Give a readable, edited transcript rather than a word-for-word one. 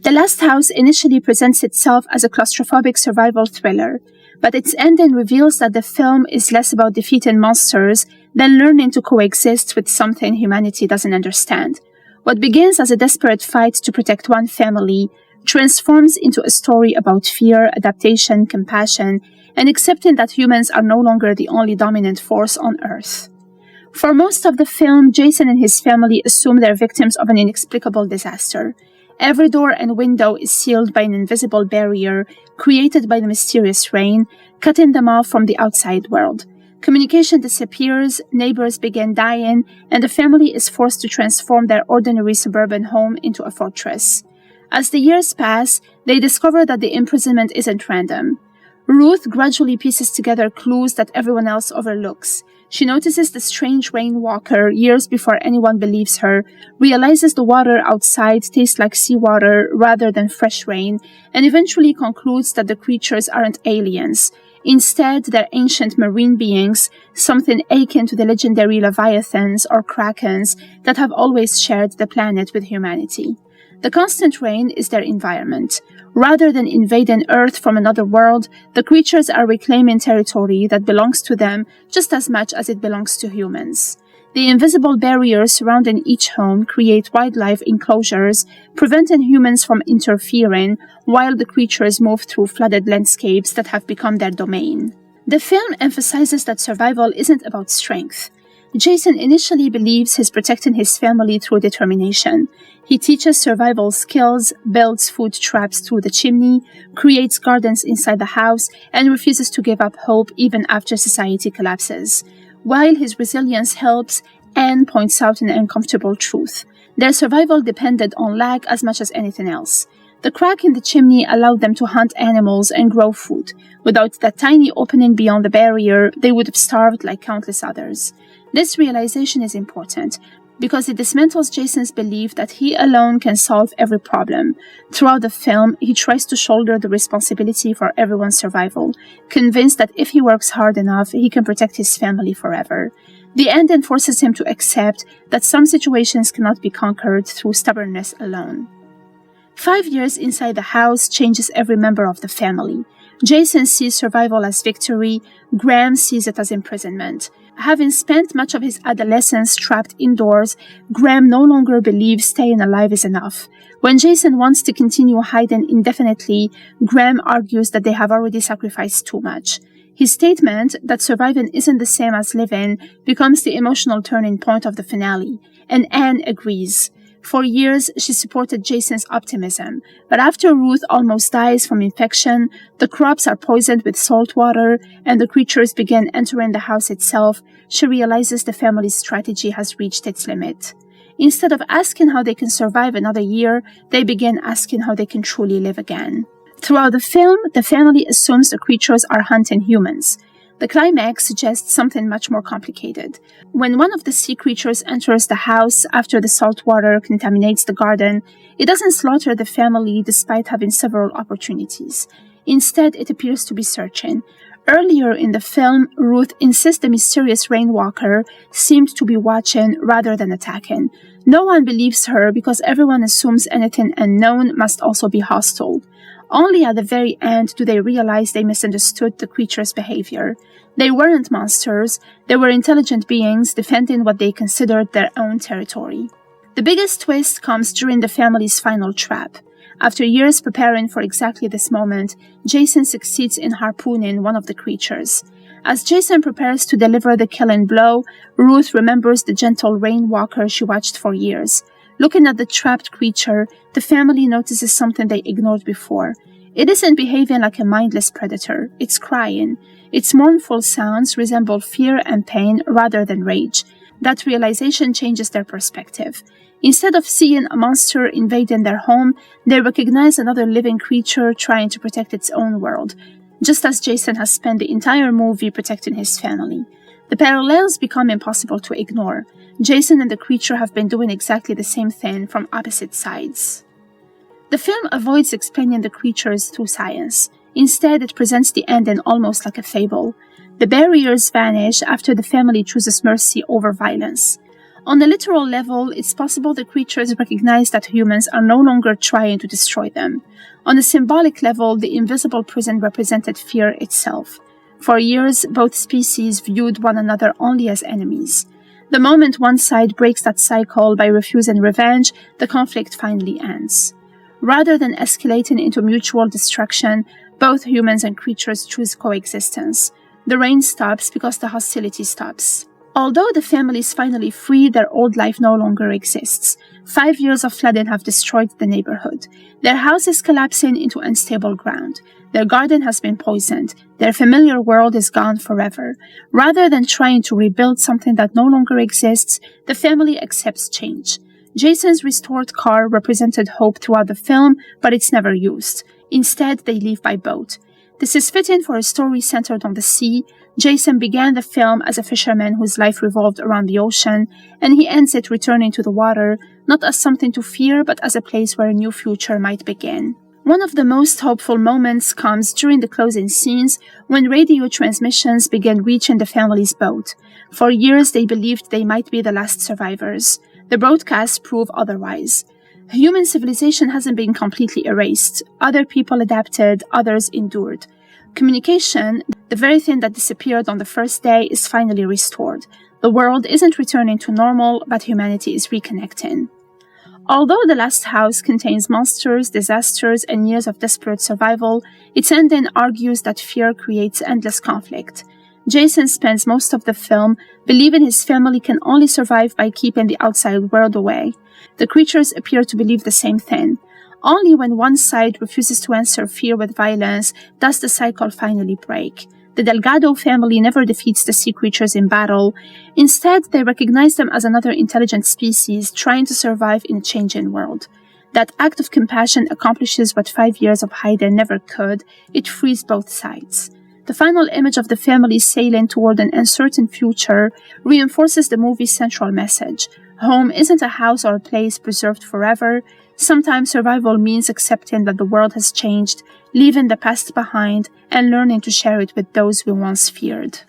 The Last House initially presents itself as a claustrophobic survival thriller, but its ending reveals that the film is less about defeating monsters than learning to coexist with something humanity doesn't understand. What begins as a desperate fight to protect one family transforms into a story about fear, adaptation, compassion, and accepting that humans are no longer the only dominant force on Earth. For most of the film, Jason and his family assume they're victims of an inexplicable disaster. Every door and window is sealed by an invisible barrier created by the mysterious rain, cutting them off from the outside world. Communication disappears, neighbors begin dying, and the family is forced to transform their ordinary suburban home into a fortress. As the years pass, they discover that the imprisonment isn't random. Ruth gradually pieces together clues that everyone else overlooks. She notices the strange rainwalker years before anyone believes her, realizes the water outside tastes like seawater rather than fresh rain, and eventually concludes that the creatures aren't aliens. Instead, they're ancient marine beings, something akin to the legendary leviathans or krakens that have always shared the planet with humanity. The constant rain is their environment. Rather than invading Earth from another world, the creatures are reclaiming territory that belongs to them just as much as it belongs to humans. The invisible barriers surrounding each home create wildlife enclosures, preventing humans from interfering while the creatures move through flooded landscapes that have become their domain. The film emphasizes that survival isn't about strength. Jason initially believes he's protecting his family through determination. He teaches survival skills, builds food traps through the chimney, creates gardens inside the house, and refuses to give up hope even after society collapses. While his resilience helps, Anne points out an uncomfortable truth. Their survival depended on luck as much as anything else. The crack in the chimney allowed them to hunt animals and grow food. Without that tiny opening beyond the barrier, they would have starved like countless others. This realization is important because it dismantles Jason's belief that he alone can solve every problem. Throughout the film, he tries to shoulder the responsibility for everyone's survival, convinced that if he works hard enough, he can protect his family forever. The ending forces him to accept that some situations cannot be conquered through stubbornness alone. 5 years inside the house changes every member of the family. Jason sees survival as victory, Graham sees it as imprisonment. Having spent much of his adolescence trapped indoors, Graham no longer believes staying alive is enough. When Jason wants to continue hiding indefinitely, Graham argues that they have already sacrificed too much. His statement that surviving isn't the same as living becomes the emotional turning point of the finale, and Anne agrees. For years, she supported Jason's optimism, but after Ruth almost dies from infection, the crops are poisoned with salt water, and the creatures begin entering the house itself, she realizes the family's strategy has reached its limit. Instead of asking how they can survive another year, they begin asking how they can truly live again. Throughout the film, the family assumes the creatures are hunting humans. The climax suggests something much more complicated. When one of the sea creatures enters the house after the salt water contaminates the garden, it doesn't slaughter the family despite having several opportunities. Instead, it appears to be searching. Earlier in the film, Ruth insists the mysterious rainwalker seemed to be watching rather than attacking. No one believes her because everyone assumes anything unknown must also be hostile. Only at the very end do they realize they misunderstood the creature's behavior. They weren't monsters, they were intelligent beings defending what they considered their own territory. The biggest twist comes during the family's final trap. After years preparing for exactly this moment, Jason succeeds in harpooning one of the creatures. As Jason prepares to deliver the killing blow, Ruth remembers the gentle rainwalker she watched for years. Looking at the trapped creature, the family notices something they ignored before. It isn't behaving like a mindless predator, it's crying. Its mournful sounds resemble fear and pain rather than rage. That realization changes their perspective. Instead of seeing a monster invading their home, they recognize another living creature trying to protect its own world, just as Jason has spent the entire movie protecting his family. The parallels become impossible to ignore. Jason and the creature have been doing exactly the same thing from opposite sides. The film avoids explaining the creatures through science. Instead, it presents the ending almost like a fable. The barriers vanish after the family chooses mercy over violence. On a literal level, it's possible the creatures recognize that humans are no longer trying to destroy them. On a symbolic level, the invisible prison represented fear itself. For years, both species viewed one another only as enemies. The moment one side breaks that cycle by refusing revenge, the conflict finally ends. Rather than escalating into mutual destruction, both humans and creatures choose coexistence. The rain stops because the hostility stops. Although the family is finally free, their old life no longer exists. 5 years of flooding have destroyed the neighborhood. Their house is collapsing into unstable ground. Their garden has been poisoned. Their familiar world is gone forever. Rather than trying to rebuild something that no longer exists, the family accepts change. Jason's restored car represented hope throughout the film, but it's never used. Instead, they leave by boat. This is fitting for a story centered on the sea. Jason began the film as a fisherman whose life revolved around the ocean, and he ends it returning to the water, not as something to fear, but as a place where a new future might begin. One of the most hopeful moments comes during the closing scenes when radio transmissions began reaching the family's boat. For years, they believed they might be the last survivors. The broadcasts prove otherwise. Human civilization hasn't been completely erased. Other people adapted, others endured. Communication, the very thing that disappeared on the first day, is finally restored. The world isn't returning to normal, but humanity is reconnecting. Although The Last House contains monsters, disasters, and years of desperate survival, its ending argues that fear creates endless conflict. Jason spends most of the film believing his family can only survive by keeping the outside world away. The creatures appear to believe the same thing. Only when one side refuses to answer fear with violence does the cycle finally break. The Delgado family never defeats the sea creatures in battle. Instead, they recognize them as another intelligent species trying to survive in a changing world. That act of compassion accomplishes what 5 years of hiding never could. It frees both sides. The final image of the family sailing toward an uncertain future reinforces the movie's central message. Home isn't a house or a place preserved forever. Sometimes survival means accepting that the world has changed, leaving the past behind, and learning to share it with those we once feared.